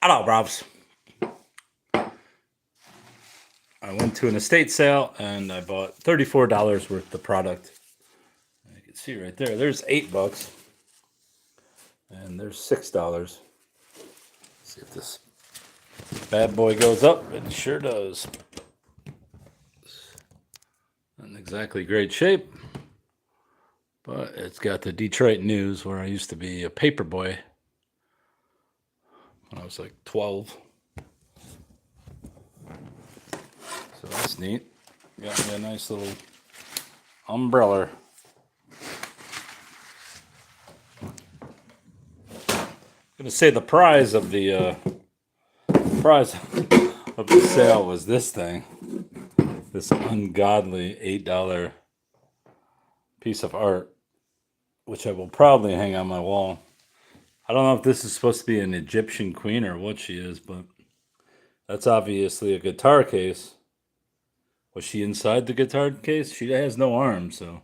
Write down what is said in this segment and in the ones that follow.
Hello, Robs. I went to an estate sale and I bought $34 worth of product. You can see right there. There's $8, and there's $6. See if this bad boy goes up. It sure does. Not in exactly great shape, but it's got the Detroit News, where I used to be a paper boy when I was like 12. So that's neat. Got me a nice little umbrella. I'm gonna say the prize of the sale was this thing, this ungodly $8 piece of art, which I will proudly hang on my wall. I don't know if this is supposed to be an Egyptian queen or what she is, but that's obviously a guitar case. Was she inside the guitar case? She has no arms, so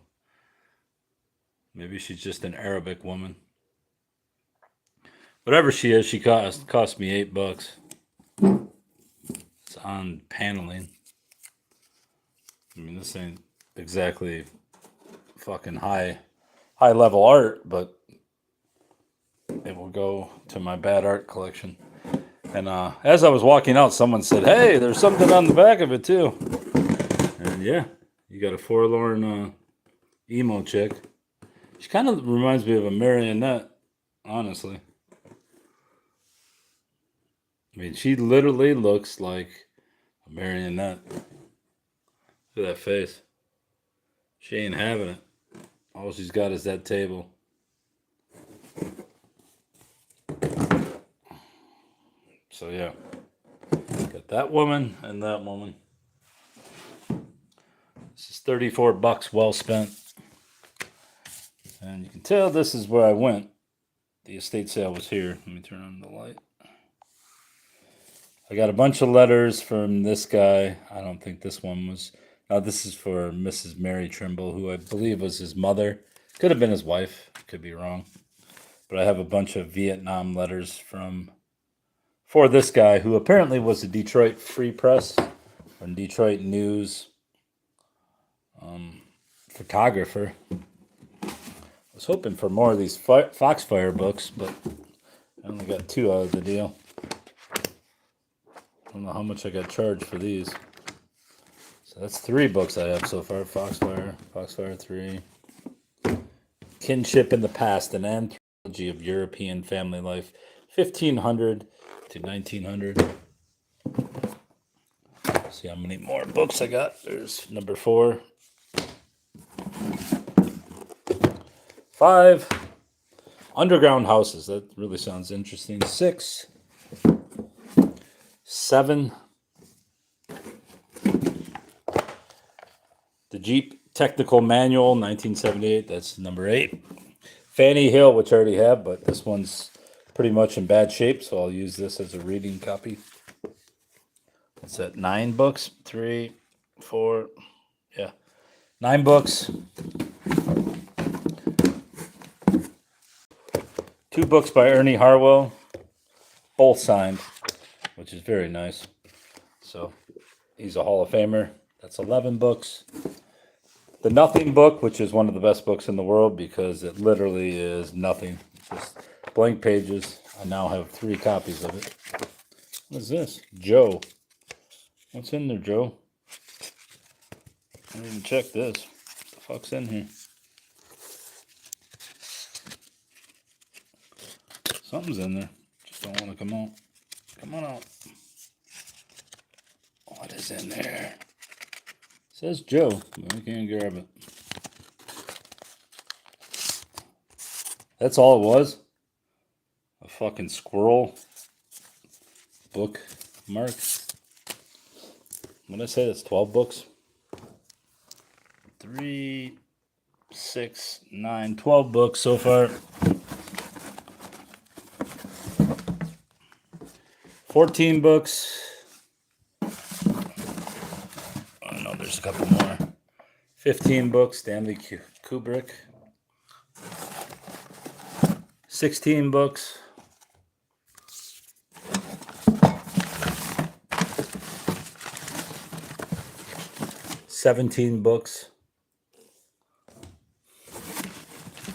maybe she's just an Arabic woman. Whatever she is, she cost me $8. It's on paneling. I mean, this ain't exactly fucking high level art, but it will go to my bad art collection. And as I was walking out, someone said, "Hey, there's something on the back of it too." And yeah, you got a forlorn emo chick. She kind of reminds me of a marionette, honestly. I mean, she literally looks like a marionette. Look at that face. She ain't having it. All she's got is that table. So yeah, got that woman and that woman. This is $34 well spent. And you can tell this is where I went. The estate sale was here. Let me turn on the light. I got a bunch of letters from this guy. I don't think this one was. Now, this is for Mrs. Mary Trimble, who I believe was his mother. Could have been his wife. Could be wrong. But I have a bunch of Vietnam letters for this guy, who apparently was a Detroit Free Press or Detroit News photographer. I was hoping for more of these Foxfire books, but I only got 2 out of the deal. I don't know how much I got charged for these. So that's 3 books I have so far. Foxfire 3. Kinship in the Past, an anthology of European family life, 1500 to 1900. See how many more books I got. There's number 4. 5. Underground houses. That really sounds interesting. 6. 7. The Jeep Technical Manual, 1978. That's number 8. Fanny Hill, which I already have, but this one's pretty much in bad shape, so I'll use this as a reading copy. That's at 9 books. 3, 4, yeah. 9 books. 2 books by Ernie Harwell, both signed, which is very nice. So he's a Hall of Famer. That's 11 books. The Nothing book, which is one of the best books in the world because it literally is nothing. Just blank pages. I now have 3 copies of it. What is this? Joe. What's in there, Joe? I didn't even check this. What the fuck's in here? Something's in there. Just don't want to come out. Come on out. What is in there? It says Joe, but I can't grab it. That's all it was? A fucking squirrel book mark. What did I say? That's 12 books. 3, 6, 9, 12 books so far. 14 books. Oh no, there's a couple more. 15 books, Stanley Kubrick. 16 books. $17 books.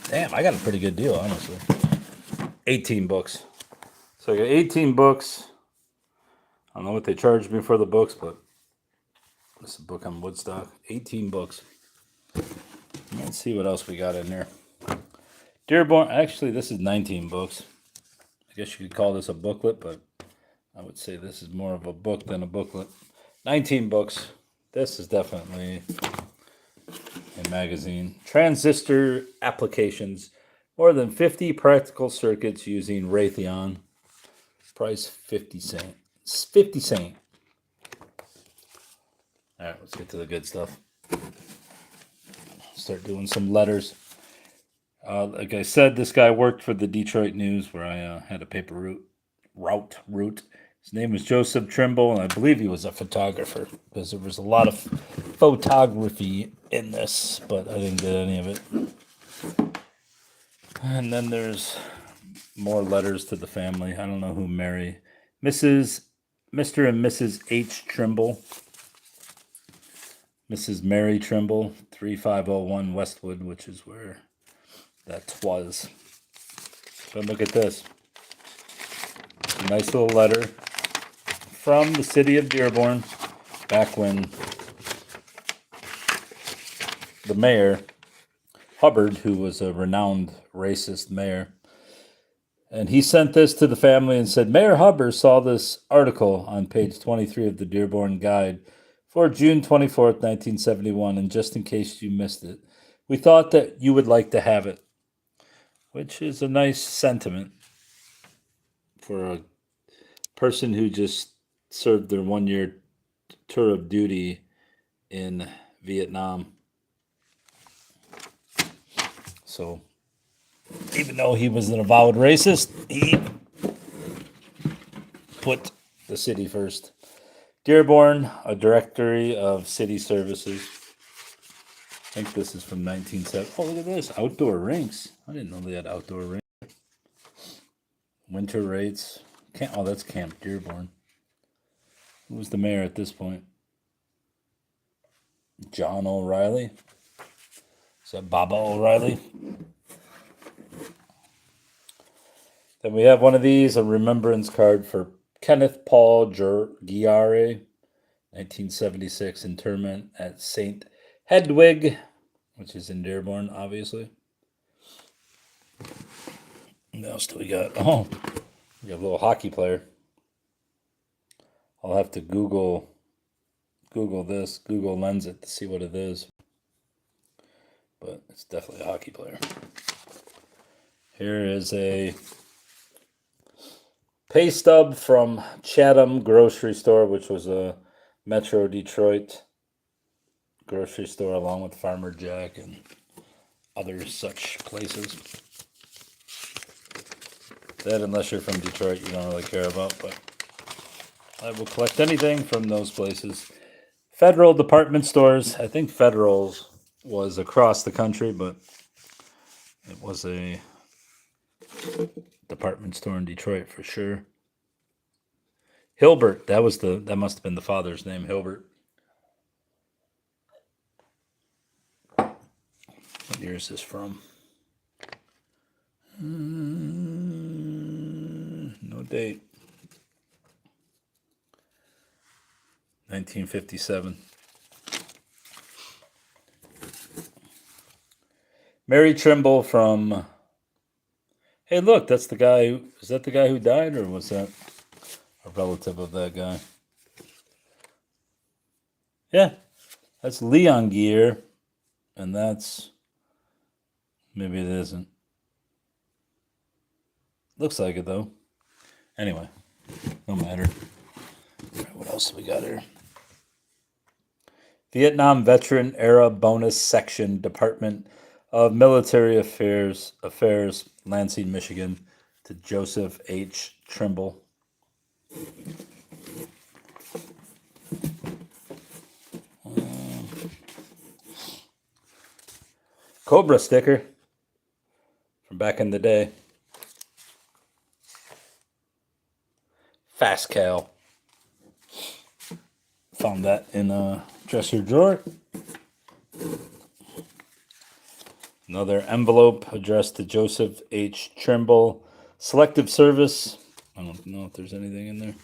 Damn, I got a pretty good deal, honestly. 18 books. So I got 18 books. I don't know what they charged me for the books, but this is a book on Woodstock. 18 books. Let's see what else we got in there. Dearborn, actually, this is 19 books. I guess you could call this a booklet, but I would say this is more of a book than a booklet. 19 books. This is definitely a magazine. Transistor applications. More than 50 practical circuits using Raytheon. Price 50 cents. 50 cents. All right, let's get to the good stuff. Start doing some letters. Like I said, this guy worked for the Detroit News, where I had a paper route. His name was Joseph Trimble, and I believe he was a photographer, because there was a lot of photography in this, but I didn't get any of it. And then there's more letters to the family. I don't know who Mr. and Mrs. H. Trimble. Mrs. Mary Trimble, 3501 Westwood, which is where that was. But look at this. A nice little letter from the city of Dearborn, back when the mayor, Hubbard, who was a renowned racist mayor, and he sent this to the family and said, Mayor Hubbard saw this article on page 23 of the Dearborn Guide for June 24th, 1971, and just in case you missed it, we thought that you would like to have it, which is a nice sentiment for a person who just served their 1-year tour of duty in Vietnam. So, even though he was an avowed racist, he put the city first. Dearborn, a directory of city services. I think this is from 1970. Oh, look at this. Outdoor rinks. I didn't know they had outdoor rinks. Winter rates. Oh, that's Camp Dearborn. Who was the mayor at this point? John O'Reilly. Is that Baba O'Reilly? Then we have one of these, a remembrance card for Kenneth Paul Giare, 1976 interment at St. Hedwig, which is in Dearborn, obviously. What else do we got? Oh, we got a little hockey player. I'll have to Google this, Google Lens it to see what it is. But it's definitely a hockey player. Here is a pay stub from Chatham Grocery Store, which was a Metro Detroit grocery store, along with Farmer Jack and other such places. That, unless you're from Detroit, you don't really care about, but I will collect anything from those places. Federal department stores. I think Federal's was across the country, but it was a department store in Detroit for sure. Hilbert, that must have been the father's name, Hilbert. What year is this from? No date. 1957. Mary Trimble from. Hey, look, that's the guy. Is that the guy who died, or was that a relative of that guy? Yeah, that's Leon Gear, and that's. Maybe it isn't. Looks like it, though. Anyway, no matter. All right, what else do we got here? Vietnam Veteran Era Bonus Section, Department of Military Affairs, Lansing, Michigan, to Joseph H. Trimble. Cobra sticker from back in the day. Pascal. Found that in a dresser drawer. Another envelope addressed to Joseph H. Trimble, Selective Service. I don't know if there's anything in there.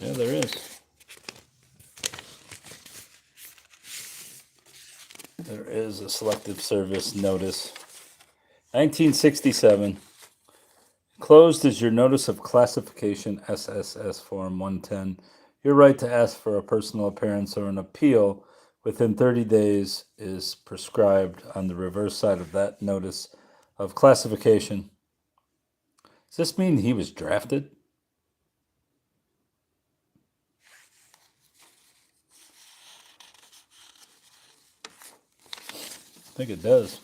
Yeah, there is. There is a Selective Service notice. 1967. Closed is your Notice of Classification SSS Form 110. Your right to ask for a personal appearance or an appeal within 30 days is prescribed on the reverse side of that Notice of Classification. Does this mean he was drafted? I think it does.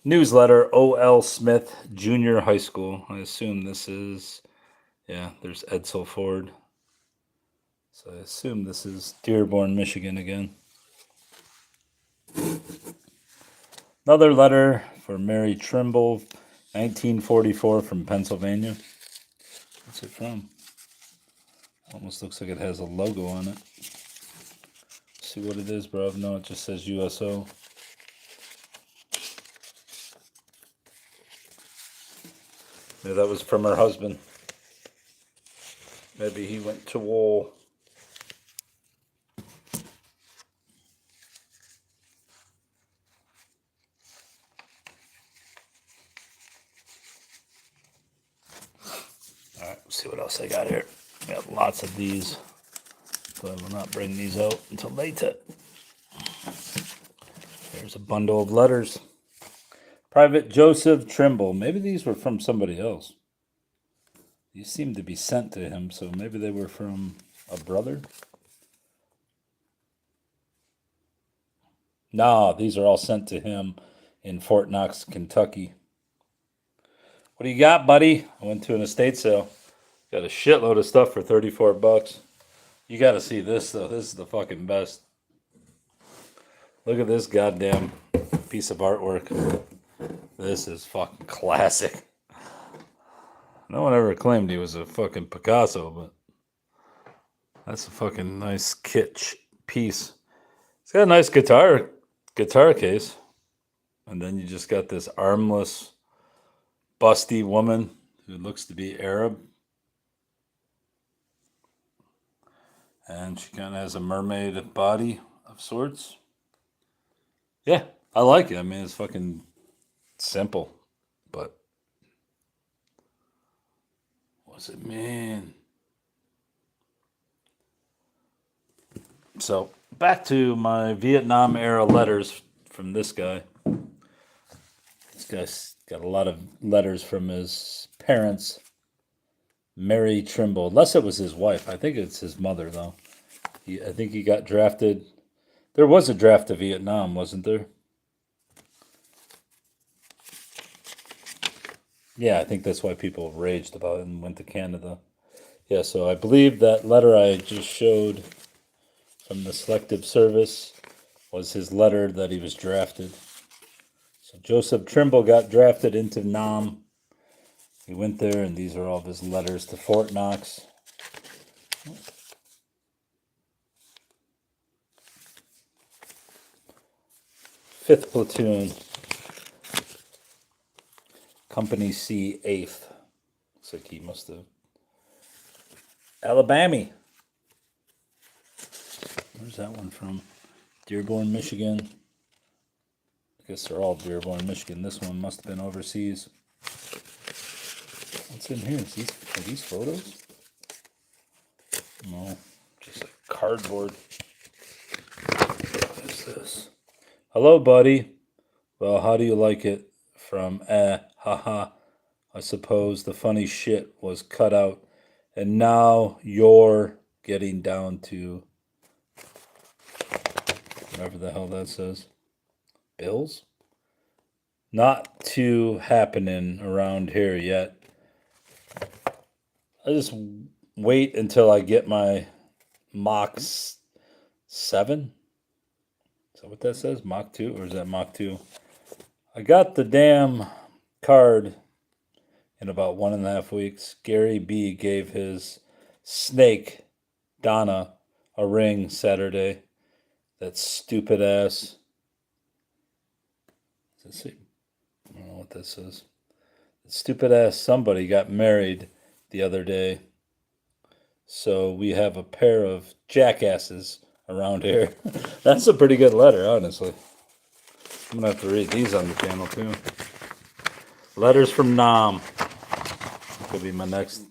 Newsletter, O.L. Smith Junior High School. I assume this is, yeah, there's Edsel Ford. So I assume this is Dearborn, Michigan again. Another letter for Mary Trimble, 1944, from Pennsylvania. What's it from? Almost looks like it has a logo on it. Let's see what it is, bro. No, it just says USO. Yeah, that was from her husband. Maybe he went to war. Alright, let's see what else I got here. We have lots of these, but I will not bring these out until later. There's a bundle of letters. Private Joseph Trimble. Maybe these were from somebody else. These seem to be sent to him, so maybe they were from a brother. No, these are all sent to him in Fort Knox, Kentucky. What do you got, buddy? I went to an estate sale. Got a shitload of stuff for $34. You got to see this, though. This is the fucking best. Look at this goddamn piece of artwork. This is fucking classic. No one ever claimed he was a fucking Picasso, but that's a fucking nice kitsch piece. It's got a nice guitar case. And then you just got this armless, busty woman who looks to be Arab. And she kind of has a mermaid body of sorts. Yeah, I like it. I mean, it's fucking simple, but what's it mean? So back to my Vietnam era letters from this guy. This guy's got a lot of letters from his parents, Mary Trimble. Unless it was his wife. I think it's his mother, though. I think he got drafted. There was a draft to Vietnam, wasn't there? Yeah, I think that's why people raged about it and went to Canada. Yeah, so I believe that letter I just showed from the Selective Service was his letter that he was drafted. So Joseph Trimble got drafted into Nam. He went there, and these are all of his letters to Fort Knox. 5th Platoon, Company C, 8th. Looks like he must have. Alabama. Where's that one from? Dearborn, Michigan. I guess they're all Dearborn, Michigan. This one must have been overseas. What's in here? Are these photos? No, just like cardboard. What is this? Hello, buddy. Well, how do you like it? From haha. I suppose the funny shit was cut out, and now you're getting down to whatever the hell that says. Bills? Not too happening around here yet. I just wait until I get my Mach 7. Is that what that says? Mach 2? Or is that Mach 2? I got the damn card in about 1.5 weeks. Gary B gave his snake, Donna, a ring Saturday. That stupid ass. Let's see. I don't know what this is. That stupid ass somebody got married the other day. So we have a pair of jackasses around here. That's a pretty good letter, honestly. I'm going to have to read these on the channel, too. Letters from Nam. Could be my next.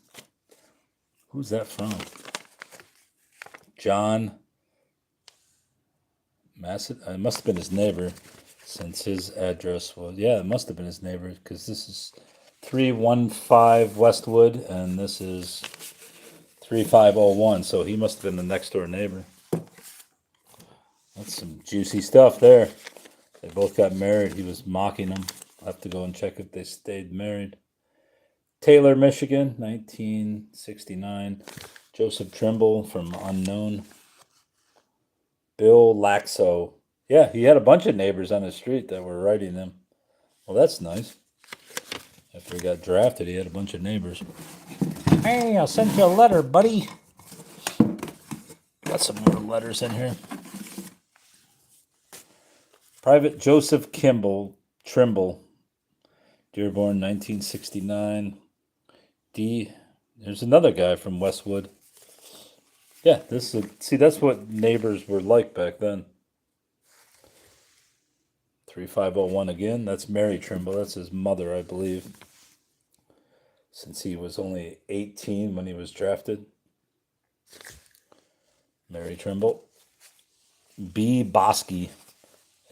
Who's that from? John Massett? It must have been his neighbor, since his address was. Yeah, it must have been his neighbor, because this is 315 Westwood, and this is 3501, so he must have been the next door neighbor. That's some juicy stuff there. They both got married. He was mocking them. I'll have to go and check if they stayed married. Taylor, Michigan, 1969. Joseph Trimble from Unknown. Bill Laxo. Yeah, he had a bunch of neighbors on the street that were writing him. Well, that's nice. After he got drafted, he had a bunch of neighbors. Hey, I'll send you a letter, buddy. Got some more letters in here. Private Joseph Trimble, Dearborn, 1969. There's another guy from Westwood. Yeah, that's what neighbors were like back then. 3501 again. That's Mary Trimble. That's his mother, I believe. Since he was only 18 when he was drafted. Mary Trimble. B. Bosky,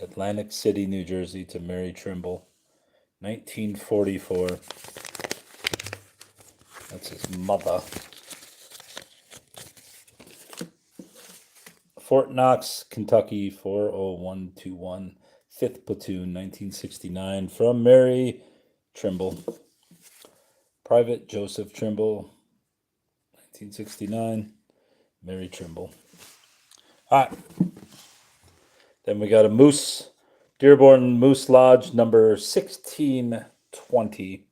Atlantic City, New Jersey, to Mary Trimble. 1944. That's his mother. Fort Knox, Kentucky, 40121, 5th Platoon, 1969. From Mary Trimble. Private Joseph Trimble, 1969. Mary Trimble. All right. Then we got a Moose, Dearborn Moose Lodge, number 1620.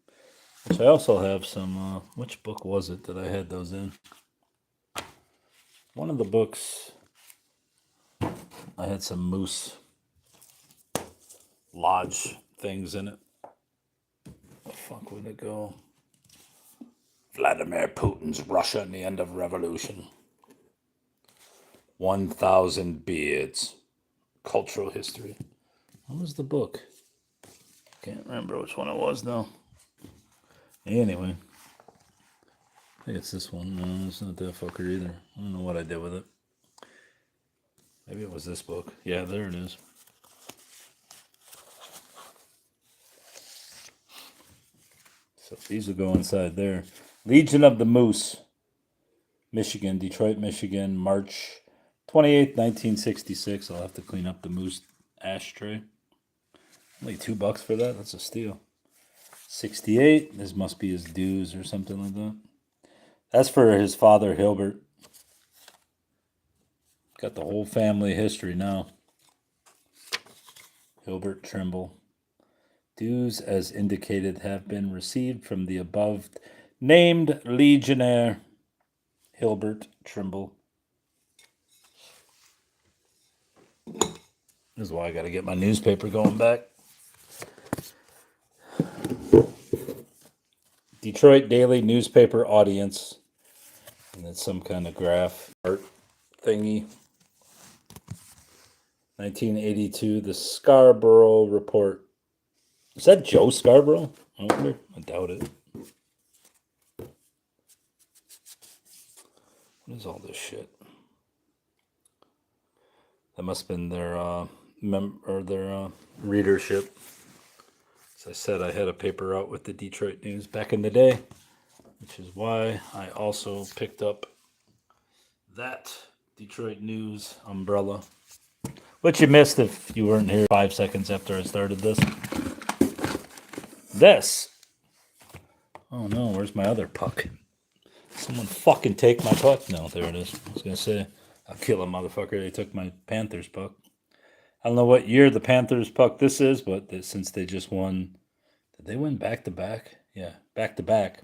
Which I also have some, which book was it that I had those in? One of the books, I had some Moose Lodge things in it. Where the fuck would it go? Vladimir Putin's Russia and the End of Revolution. 1,000 Beards. Cultural History. What was the book? Can't remember which one it was now. Anyway. I think it's this one. No, it's not that fucker either. I don't know what I did with it. Maybe it was this book. Yeah, there it is. So these will go inside there. Legion of the Moose, Michigan, Detroit, Michigan, March 28th, 1966. I'll have to clean up the Moose ashtray. Only $2 for that. That's a steal. 68. This must be his dues or something like that. That's for his father, Hilbert. Got the whole family history now. Hilbert Trimble. Dues as indicated have been received from the above named Legionnaire Hilbert Trimble. This is why I got to get my newspaper going back. Detroit Daily Newspaper Audience. And it's some kind of graph art thingy. 1982, the Scarborough Report. Is that Joe Scarborough? I wonder. I doubt it. What is all this shit? That must have been their readership. As I said, I had a paper out with the Detroit News back in the day, which is why I also picked up that Detroit News umbrella, which you missed if you weren't here 5 seconds after I started this. Oh no, where's my other puck? Someone fucking take my puck. No, there it is. I was going to say, I'll kill a motherfucker. They took my Panthers puck. I don't know what year the Panthers puck this is, but since they just won, did they win back to back? Yeah, back to back.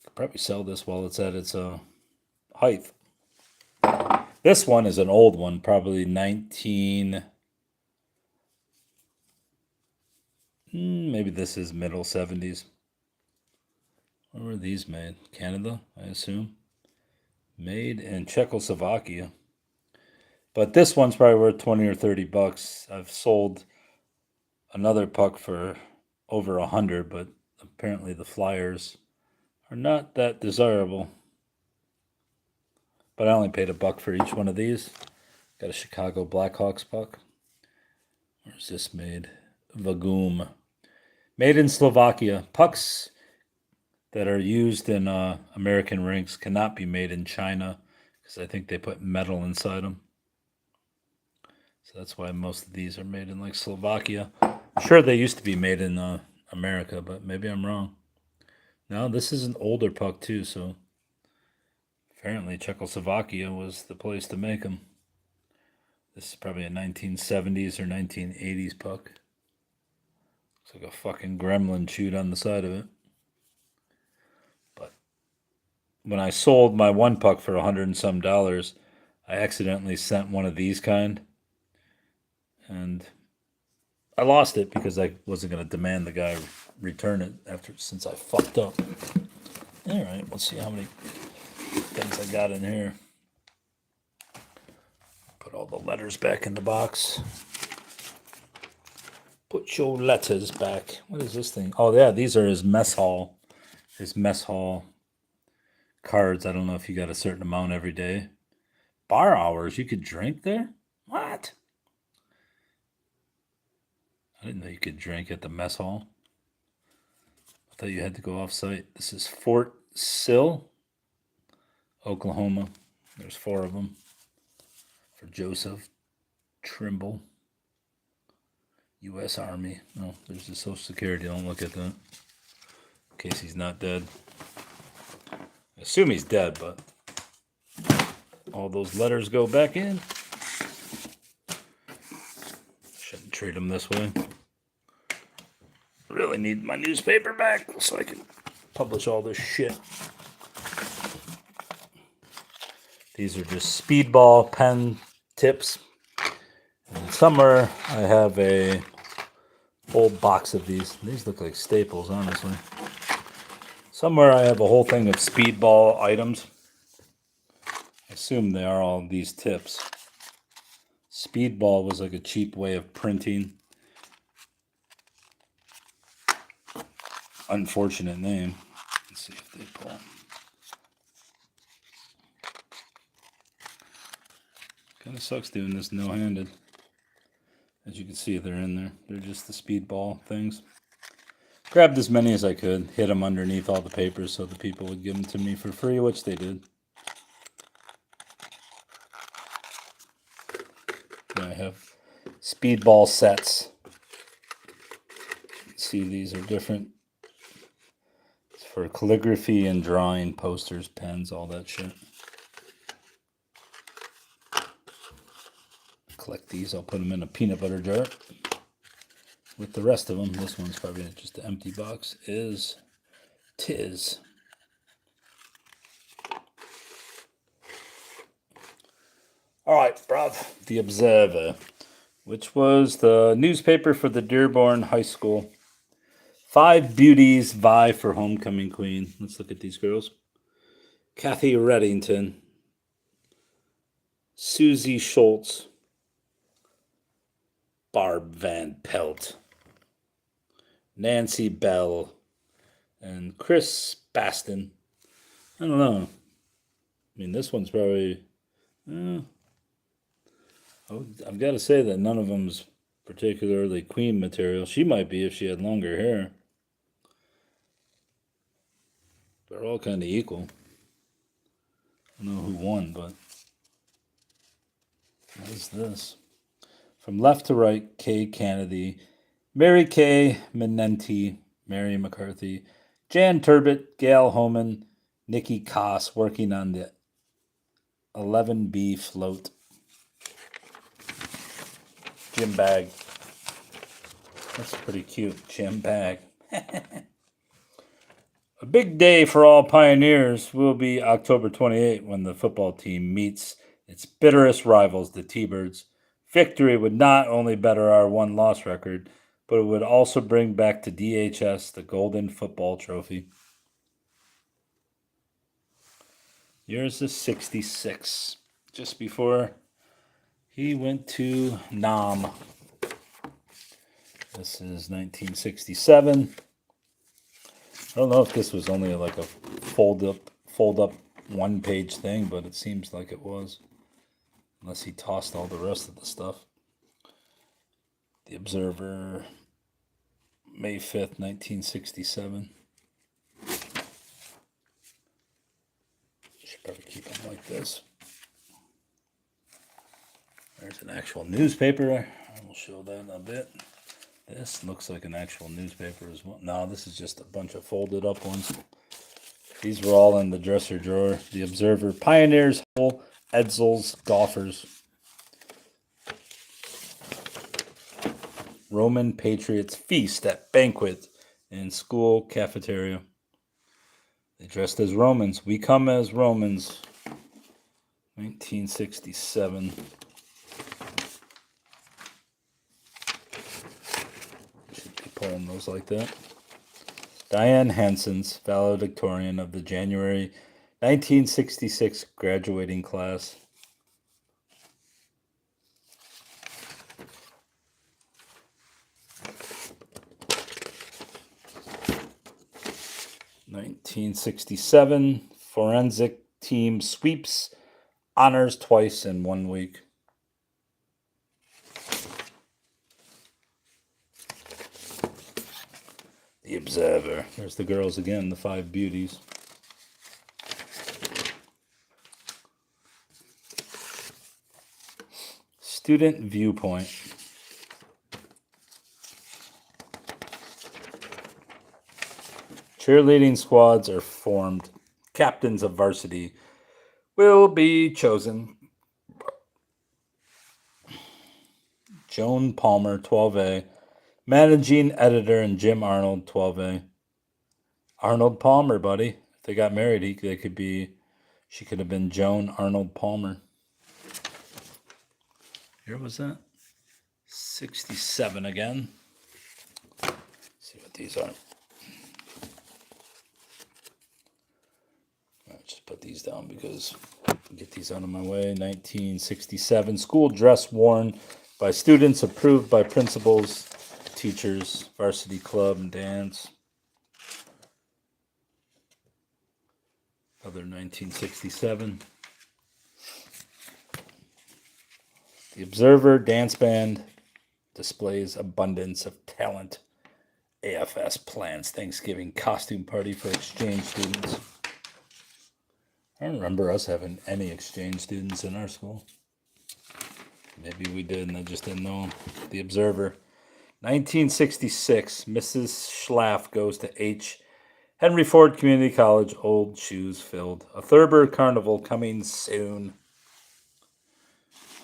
Could probably sell this while it's at its height. This one is an old one, probably 19. Maybe this is middle 70s. Where were these made? Canada, I assume. Made in Czechoslovakia. But this one's probably worth 20 or 30 bucks. I've sold another puck for over 100, but apparently the Flyers are not that desirable. But I only paid $1 for each one of these. Got a Chicago Blackhawks puck. Where's this made? Vagum. Made in Slovakia. Pucks that are used in American rinks cannot be made in China because I think they put metal inside them. So that's why most of these are made in like Slovakia. I'm sure they used to be made in America, but maybe I'm wrong. No, this is an older puck too, so apparently Czechoslovakia was the place to make them. This is probably a 1970s or 1980s puck. Looks like a fucking gremlin chewed on the side of it. But when I sold my one puck for $100 and some, I accidentally sent one of these kind. And I lost it because I wasn't going to demand the guy return it since I fucked up. All right, let's see how many things I got in here. Put all the letters back in the box. Put your letters back. What is this thing? Oh, yeah, these are his mess hall. His mess hall cards. I don't know if you got a certain amount every day. Bar hours, you could drink there? What? I didn't know you could drink at the mess hall. I thought you had to go off site. This is Fort Sill, Oklahoma. There's 4 of them for Joseph Trimble, U.S. Army. No, there's the Social Security. Don't look at that in case he's not dead. I assume he's dead, but all those letters go back in. Shouldn't treat him this way. Really need my newspaper back so I can publish all this shit. These are just speedball pen tips. And somewhere I have a whole box of these. These look like staples, honestly. Somewhere I have a whole thing of speedball items. I assume they are all these tips. Speedball was like a cheap way of printing. Unfortunate name. Let's see if they pull. Kind of sucks doing this no-handed. As you can see, they're in there. They're just the speedball things. Grabbed as many as I could. Hid them underneath all the papers so the people would give them to me for free, which they did. And I have speedball sets. See, these are different. It's for calligraphy and drawing, posters, pens, all that shit. Collect these. I'll put them in a peanut butter jar with the rest of them. This one's probably just an empty box. Tis. All right, bruv. The Observer, which was the newspaper for the Dearborn High School. 5 beauties vie for homecoming queen. Let's look at these girls. Kathy Reddington, Susie Schultz, Barb Van Pelt, Nancy Bell, and Chris Baston. I don't know. I mean, this one's probably... I've got to say that none of them's particularly queen material. She might be if she had longer hair. They're all kind of equal. I don't know who won, but... What is this? From left to right, Kay Kennedy, Mary Kay Menenti, Mary McCarthy, Jan Turbot, Gail Homan, Nikki Koss working on the 11B float. Gym bag. That's pretty cute. Gym bag. A big day for all Pioneers will be October 28 when the football team meets its bitterest rivals, the T-Birds. Victory would not only better our one-loss record, but it would also bring back to DHS the Golden Football Trophy. Yours is 66, just before he went to Nam. This is 1967. I don't know if this was only like a fold up one-page thing, but it seems like it was. Unless he tossed all the rest of the stuff. The Observer, May 5th, 1967. Should probably keep them like this. There's an actual newspaper. I will show that in a bit. This looks like an actual newspaper as well. No, this is just a bunch of folded up ones. These were all in the dresser drawer. The Observer, Pioneers, Hull, Edsels, Golfers. Roman Patriots feast at banquet in school cafeteria. They dressed as Romans. We come as Romans. 1967. Should be pulling those like that. Diane Hanson's valedictorian of the January 1966 graduating class. '67 forensic team sweeps honors twice in 1 week. The Observer. There's the girls again, the 5 beauties. Student Viewpoint. Cheerleading squads are formed. Captains of varsity will be chosen. Joan Palmer, 12A. Managing editor and Jim Arnold, 12A. Arnold Palmer, buddy. If they got married, she could have been Joan Arnold Palmer. Here was that? 67 again. Let's see what these are. I'll just put these down because get these out of my way. 1967. School dress worn by students, approved by principals, teachers, varsity club, and dance. Other 1967. The Observer dance band displays abundance of talent. AFS plans Thanksgiving costume party for exchange students. I don't remember us having any exchange students in our school. Maybe we did and I just didn't know them. The Observer. 1966, Mrs. Schlaff goes to H. Henry Ford Community College, old shoes filled. A Thurber Carnival coming soon.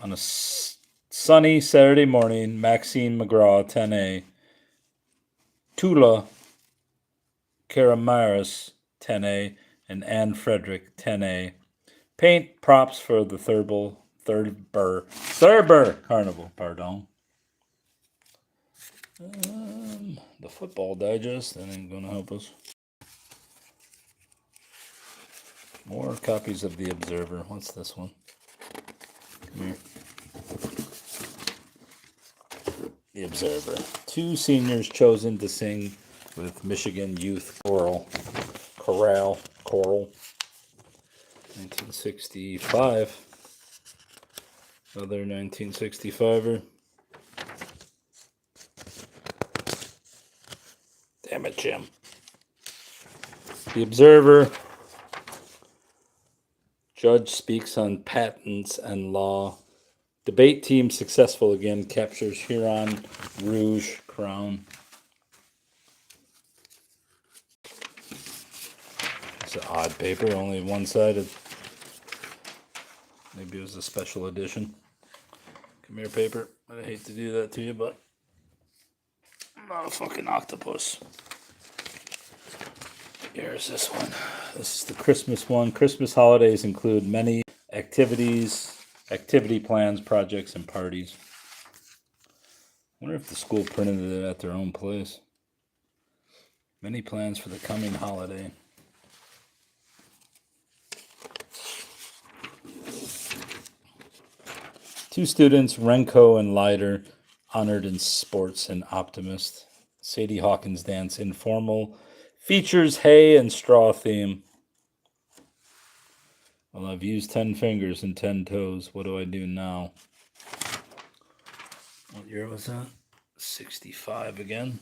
On a sunny Saturday morning, Maxine McGraw, 10A. Tula Karamaris, 10A. And Anne Frederick, 10A. Paint props for the Thurber Carnival, pardon. The Football Digest, that ain't gonna help us. More copies of The Observer. What's this one? Come here. The Observer. 2 seniors chosen to sing with Michigan Youth Choral. 1965. Another 1965er. Damn it, Jim. The Observer. Judge speaks on patents and law. Debate team successful again. Captures Huron Rouge crown. It's an odd paper, only one-sided. Maybe it was a special edition. Come here, paper. I hate to do that to you, but I'm not a fucking octopus. Here's this one. This is the Christmas one. Christmas holidays include many activity plans, projects, and parties. I wonder if the school printed it at their own place. Many plans for the coming holiday. Two students, Renko and Leiter, honored in sports and optimist. Sadie Hawkins dance, informal, features hay and straw theme. Well, I've used 10 fingers and 10 toes. What do I do now? What year was that? 65 again.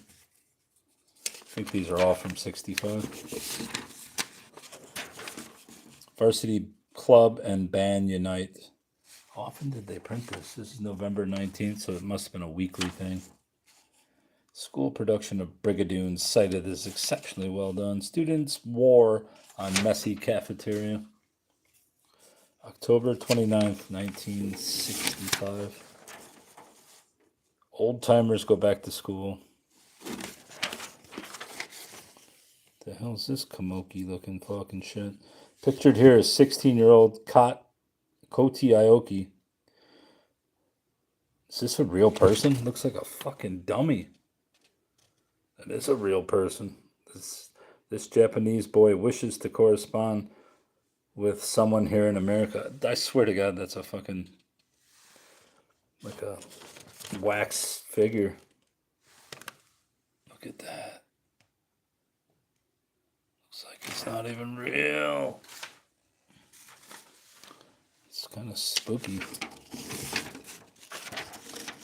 I think these are all from 65. Varsity Club and Band Unite. How often did they print this? This is November 19th, so it must have been a weekly thing. School production of Brigadoon cited as exceptionally well done. Students war on messy cafeteria. October 29th, 1965. Old timers go back to school. The hell's this Komoki looking fucking shit? Pictured here is 16-year-old Koti Aoki. Is this a real person? Looks like a fucking dummy. That is a real person. This Japanese boy wishes to correspond with someone here in America. I swear to God, that's a fucking, like a wax figure. Look at that. Looks like it's not even real. It's kind of spooky.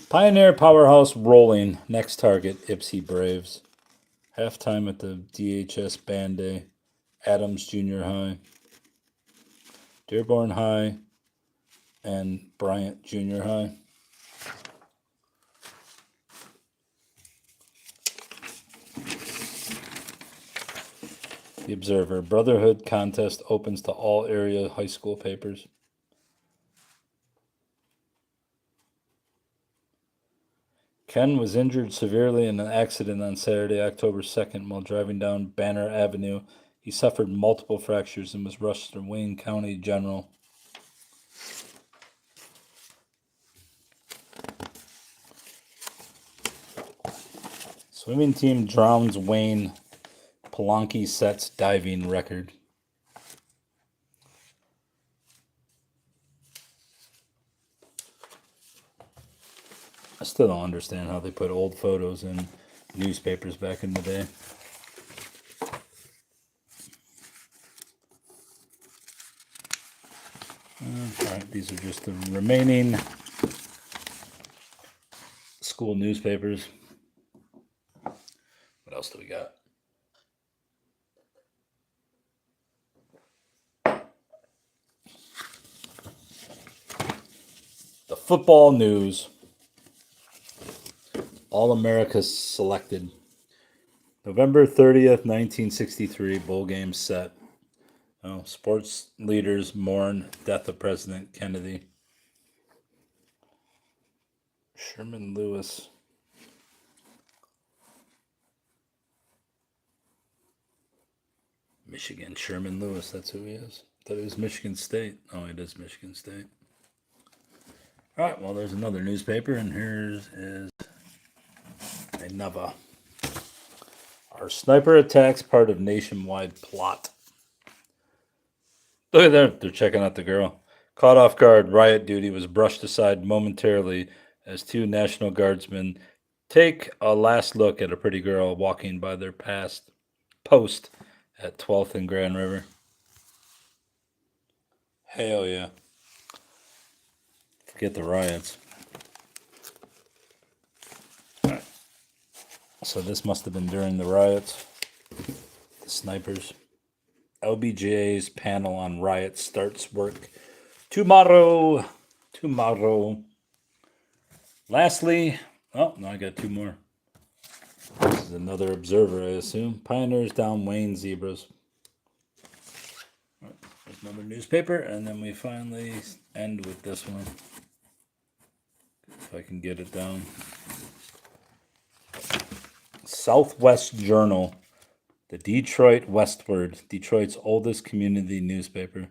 Pioneer Powerhouse rolling. Next target, Ipsy Braves. Halftime at the DHS Band Day. Adams Junior High. Dearborn High and Bryant Junior High. The Observer. Brotherhood contest opens to all area high school papers. Ken was injured severely in an accident on Saturday, October 2nd, while driving down Banner Avenue. He suffered multiple fractures and was rushed to Wayne County General. Swimming team drowns Wayne. Palanki sets diving record. I still don't understand how they put old photos in newspapers back in the day. Alright, these are just the remaining school newspapers. What else do we got? The football news. All America selected. November 30th, 1963, bowl game set. Oh, sports leaders mourn death of President Kennedy. Sherman Lewis. Michigan, Sherman Lewis, that's who he is. I thought it was Michigan State. Oh, it is Michigan State. All right, well, there's another newspaper, and here's another. Our sniper attacks part of nationwide plot. Look at that. They're checking out the girl. Caught off guard, riot duty was brushed aside momentarily as two National Guardsmen take a last look at a pretty girl walking by their post at 12th and Grand River. Hell yeah. Forget the riots. Right. So this must have been during the riots. The snipers. LBJ's panel on riots starts work tomorrow. Lastly, oh, no, I got two more. This is another Observer, I assume. Pioneers down Wayne zebras. Another newspaper, and then we finally end with this one. If I can get it down. Southwest Journal, the Detroit Westward, Detroit's oldest community newspaper.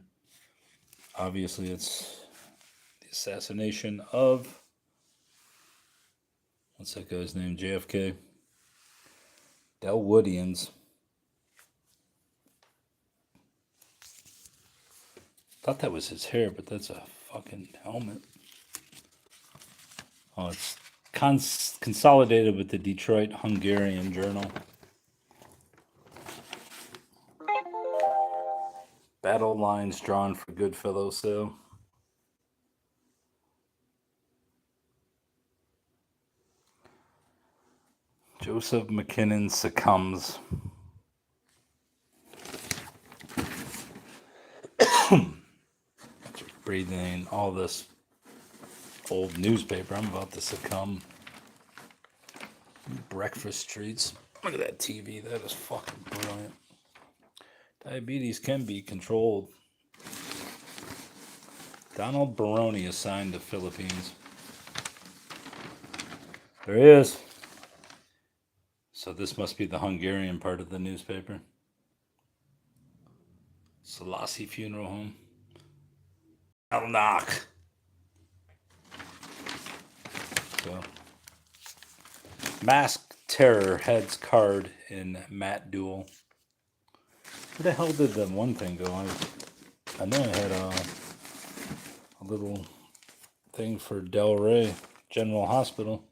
Obviously, it's the assassination of, what's that guy's name? JFK. Delwoodians. Thought that was his hair, but that's a fucking helmet. Oh, it's consolidated with the Detroit Hungarian Journal. Battle lines drawn for Goodfellow sale. Joseph McKinnon succumbs. Breathing all this old newspaper. I'm about to succumb. Breakfast treats. Look at that TV. That is fucking brilliant. Diabetes can be controlled. Donald Baroni assigned to Philippines. There he is. So this must be the Hungarian part of the newspaper. Selassie Funeral Home. I'll knock. So, Masked Terror heads card in Matt Duel. Where the hell did the one thing go? I know I had a little thing for Delray General Hospital.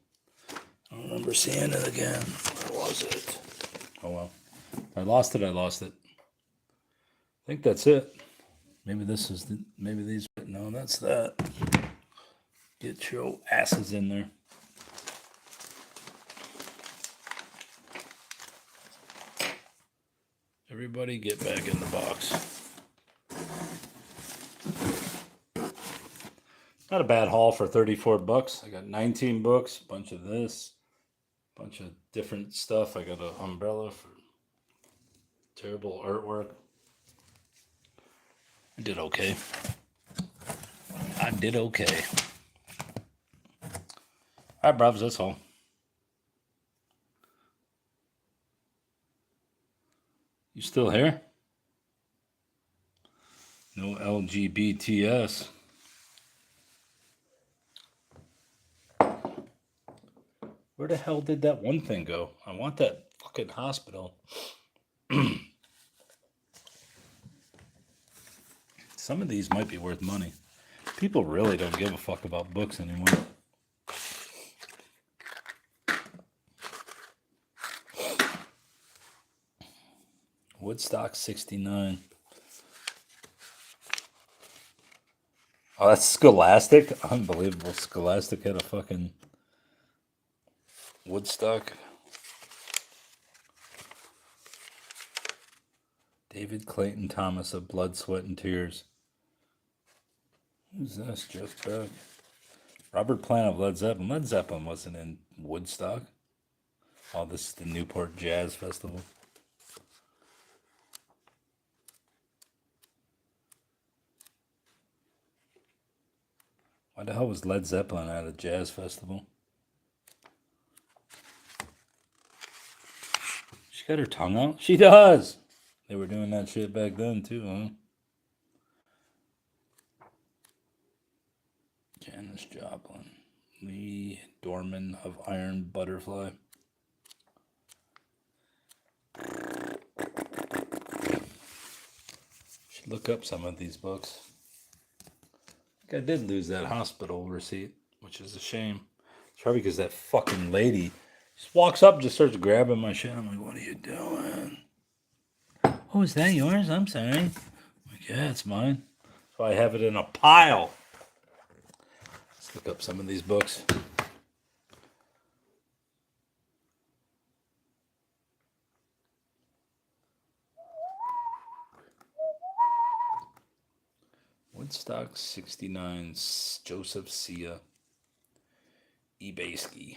I don't remember seeing it again. Where was it? Oh well. I lost it. I think that's it. Maybe this is maybe these. No, that's that. Get your asses in there. Everybody get back in the box. Not a bad haul for $34. I got 19 books, bunch of this, bunch of different stuff. I got an umbrella for terrible artwork. I did okay. All right, bros, that's all. You still here? No LGBTS. Where the hell did that one thing go? I want that fucking hospital. Some of these might be worth money. People really don't give a fuck about books anymore. Woodstock 69. Oh, that's Scholastic? Unbelievable. Scholastic had a fucking Woodstock. David Clayton Thomas of Blood, Sweat, and Tears. Who's this? Jeff Beck. Robert Plant of Led Zeppelin. Led Zeppelin wasn't in Woodstock. Oh, this is the Newport Jazz Festival. Why the hell was Led Zeppelin at a jazz festival? She got her tongue out? She does! They were doing that shit back then, too, huh? Janis Joplin. Lee Dorman of Iron Butterfly. Should look up some of these books. I think I did lose that hospital receipt, which is a shame. It's probably because that fucking lady just walks up and just starts grabbing my shit. I'm like, what are you doing? Oh, is that yours? I'm sorry. I'm like, yeah, it's mine. So I have it in a pile. Let's look up some of these books. Woodstock 69, Joseph Sia, eBay.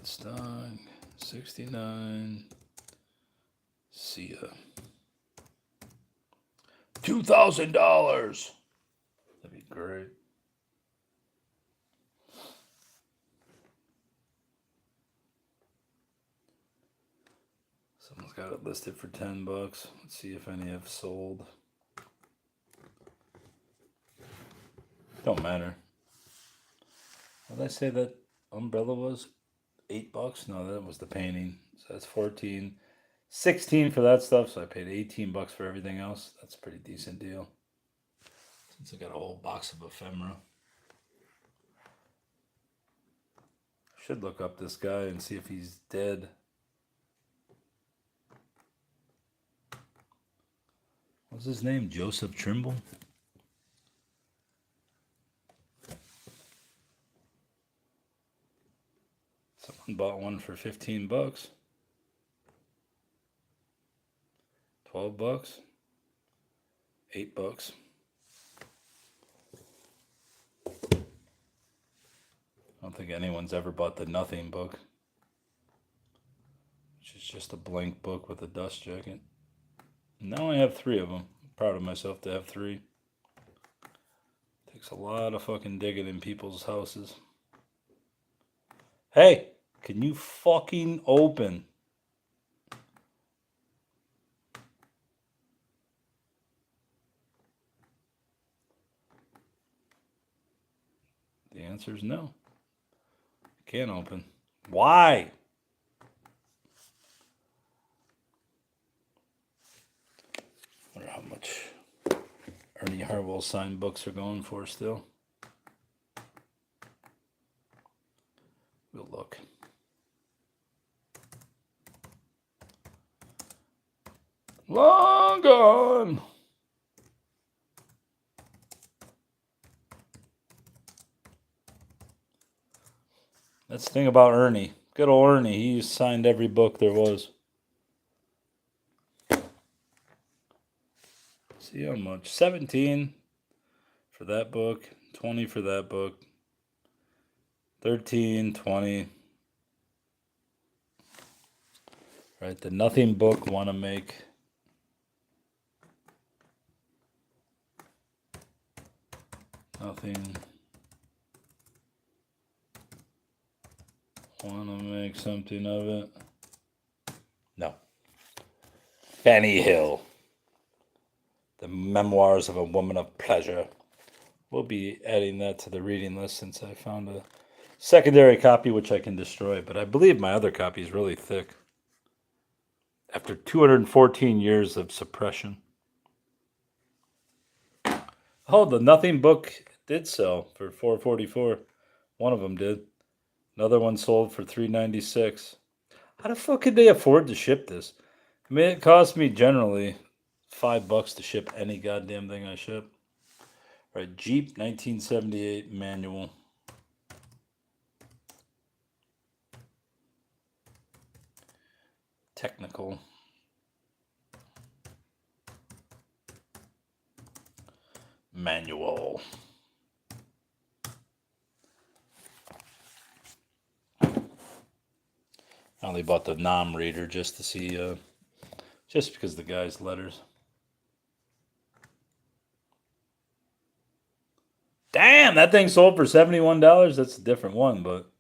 Frankenstein, 69. See ya. $2,000. That'd be great. Someone's got it listed for $10. Let's see if any have sold. Don't matter. What did I say that umbrella was? $8? No, that was the painting. So that's 14. 16 for that stuff, so I paid $18 for everything else. That's a pretty decent deal. Since I got a whole box of ephemera. Should look up this guy and see if he's dead. What's his name? Joseph Trimble? Someone bought one for $15. $12. $8. I don't think anyone's ever bought the Nothing book, which is just a blank book with a dust jacket. Now I have 3 of them. I'm proud of myself to have 3. Takes a lot of fucking digging in people's houses. Hey, can you fucking open? The answer is no. Can't open. Why? I wonder how much Ernie Harwell signed books are going for still. We'll look. Long gone. That's the thing about Ernie. Good old Ernie. He signed every book there was. See how much? 17 for that book. 20 for that book. 13, 20. Right, the Nothing book want to make Nothing. Want to make something of it? No. Fanny Hill. The Memoirs of a Woman of Pleasure. We'll be adding that to the reading list since I found a secondary copy which I can destroy. But I believe my other copy is really thick. After 214 years of suppression. Oh, the Nothing book did sell for $4.44. One of them did. Another one sold for $3.96. How the fuck could they afford to ship this? I mean, it cost me generally $5 to ship any goddamn thing I ship. Right, Jeep 1978 manual. Technical. Manual. I only bought the Nom reader just to see, just because the guy's letters. Damn, that thing sold for $71. That's a different one, but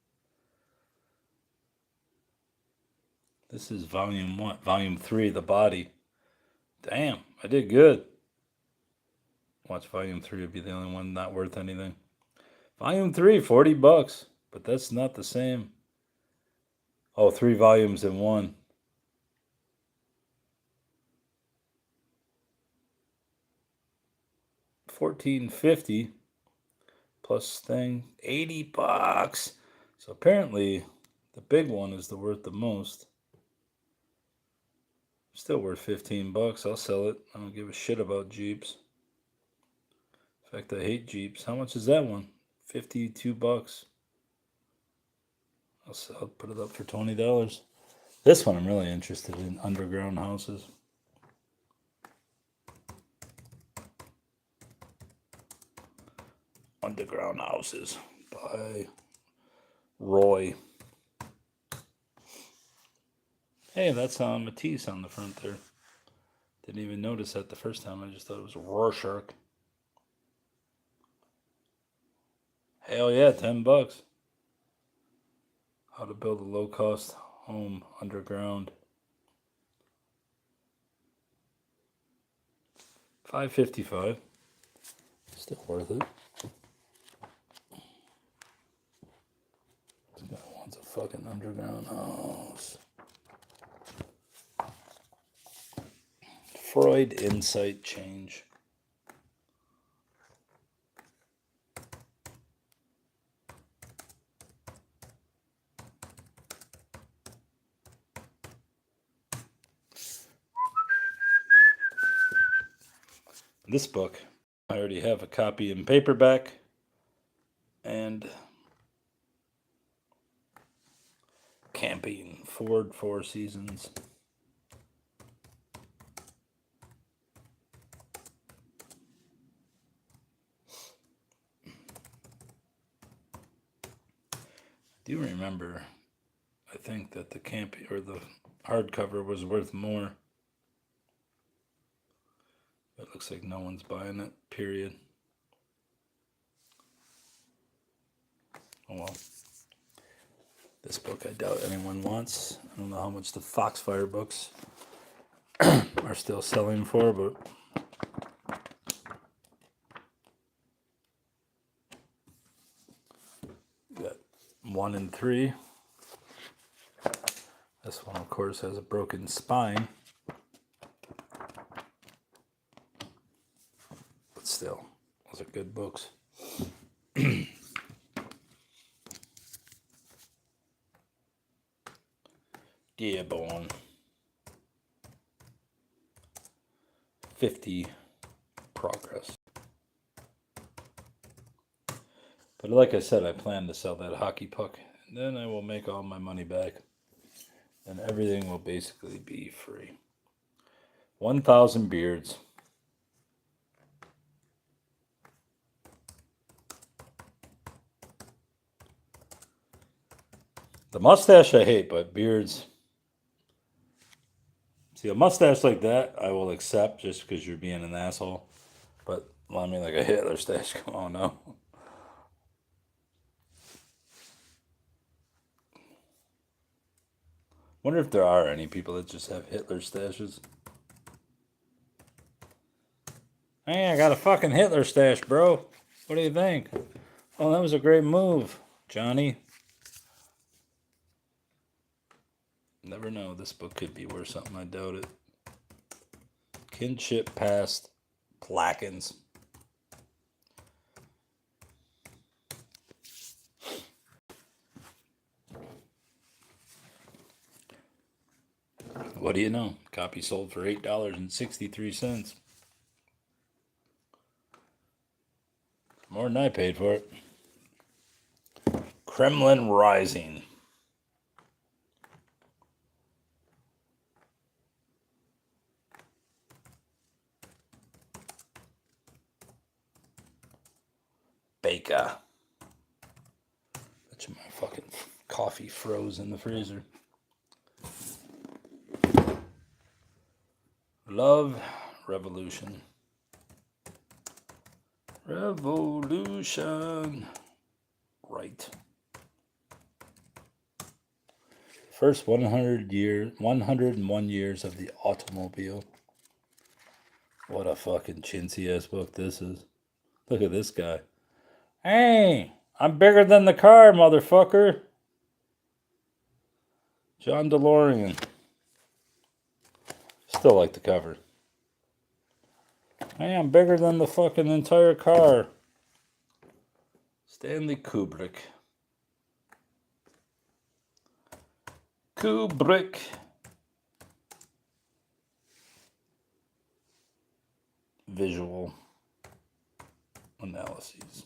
this is volume what? Volume 3, the body. Damn, I did good. Watch volume 3 would be the only one not worth anything. Volume 3, $40, but that's not the same. Oh, 3 volumes in one. $14.50 plus thing, $80. So apparently, the big one is the worth the most. Still worth $15. I'll sell it. I don't give a shit about Jeeps. In fact, I hate Jeeps. How much is that one? $52. I'll put it up for $20. This one I'm really interested in, Underground Houses. Underground Houses by Roy. Hey, that's Matisse on the front there. Didn't even notice that the first time. I just thought it was Rorschach. Hell yeah, $10. How to build a low-cost home underground. $5.55. Still worth it. This guy wants a fucking underground house. Freud Insight Change. This book, I already have a copy in paperback, and Camping Ford Four Seasons. Do you remember? I think that the camping or the hardcover was worth more. It looks like no one's buying it. Period. Oh well. This book I doubt anyone wants. I don't know how much the Foxfire books are still selling for, but got 1 and 3. This one, of course, has a broken spine. But still, those are good books. Dearborn. 50 progress. But like I said, I plan to sell that hockey puck, and then I will make all my money back. And everything will basically be free. 1,000 beards. The mustache I hate, but beards. See, a mustache like that I will accept just because you're being an asshole. But I mean, like a Hitler stash, come on now. Wonder if there are any people that just have Hitler stashes. Hey, I got a fucking Hitler stash, bro. What do you think? Oh, that was a great move, Johnny. Never know. This book could be worth something. I doubt it. Kinship past Plackens. What do you know? Copy sold for $8.63. More than I paid for it. Kremlin Rising. Baker. Bet you my fucking coffee froze in the freezer. Love Revolution. Revolution. Right. First 101 years of the automobile. What a fucking chintzy ass book this is. Look at this guy. Hey, I'm bigger than the car, motherfucker. John DeLorean. Still like the cover. Hey, I'm bigger than the fucking entire car. Stanley Kubrick. Kubrick. Visual analyses.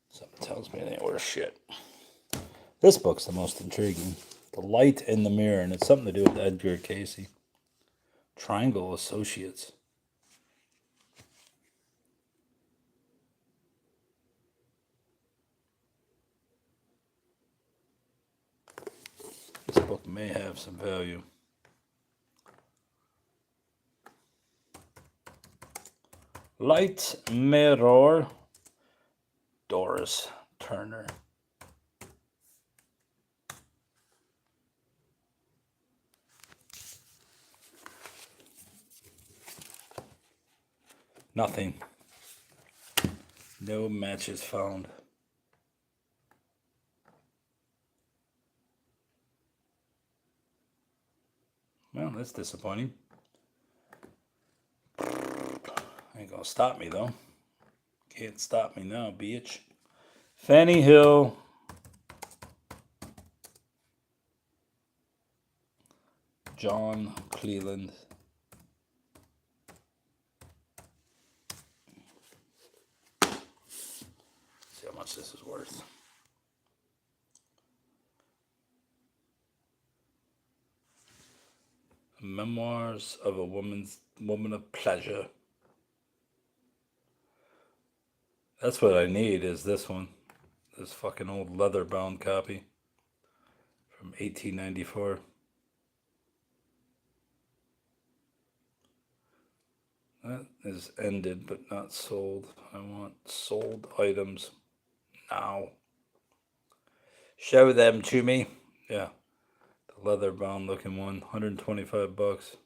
Something tells me it ain't worth shit. This book's the most intriguing. The Light in the Mirror, and it's something to do with Edgar Cayce. Triangle Associates. This book may have some value. Light Mirror, Doris Turner. Nothing. No matches found. Well, that's disappointing. Ain't gonna stop me though. Can't stop me now, bitch. Fanny Hill. John Cleland. See how much this is worth. Memoirs of a Woman of Pleasure. That's what I need, is this one. This fucking old leather-bound copy from 1894. That is ended but not sold. I want sold items now. Show them to me. Yeah. The leather-bound looking one, $125.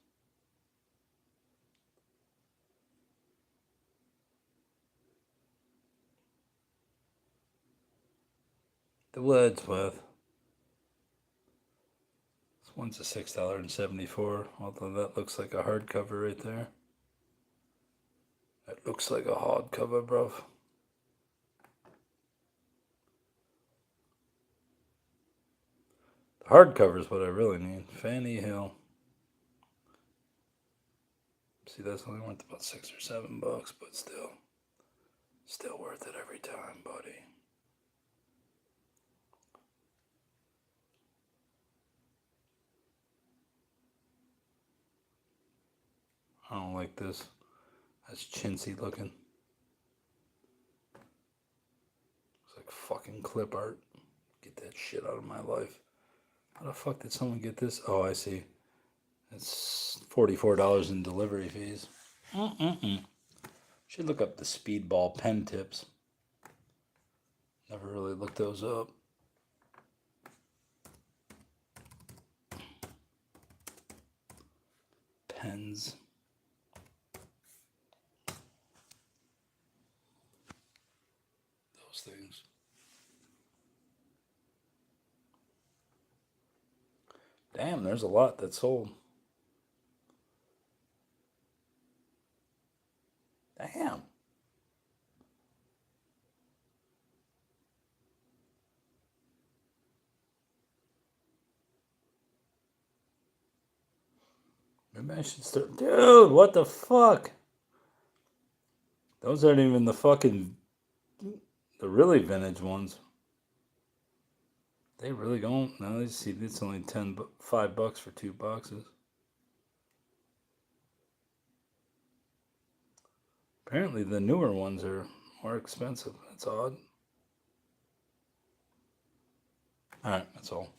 The Wordsworth. This one's a $6.74, although that looks like a hardcover right there. That looks like a hardcover, bruv. The hardcover is what I really need. Fanny Hill. See, that's only worth about $6 or $7, but still worth it every time, buddy. I don't like this. That's chintzy looking. Looks like fucking clip art. Get that shit out of my life. How the fuck did someone get this? Oh, I see. It's $44 in delivery fees. Should look up the Speedball pen tips. Never really looked those up. Pens. Those things. Damn, there's a lot that sold. Damn. Maybe I should start. Dude, what the fuck? Those aren't even the really vintage ones. They really don't. Now you see, it's only $5 for 2 boxes. Apparently, the newer ones are more expensive. That's odd. All right, that's all.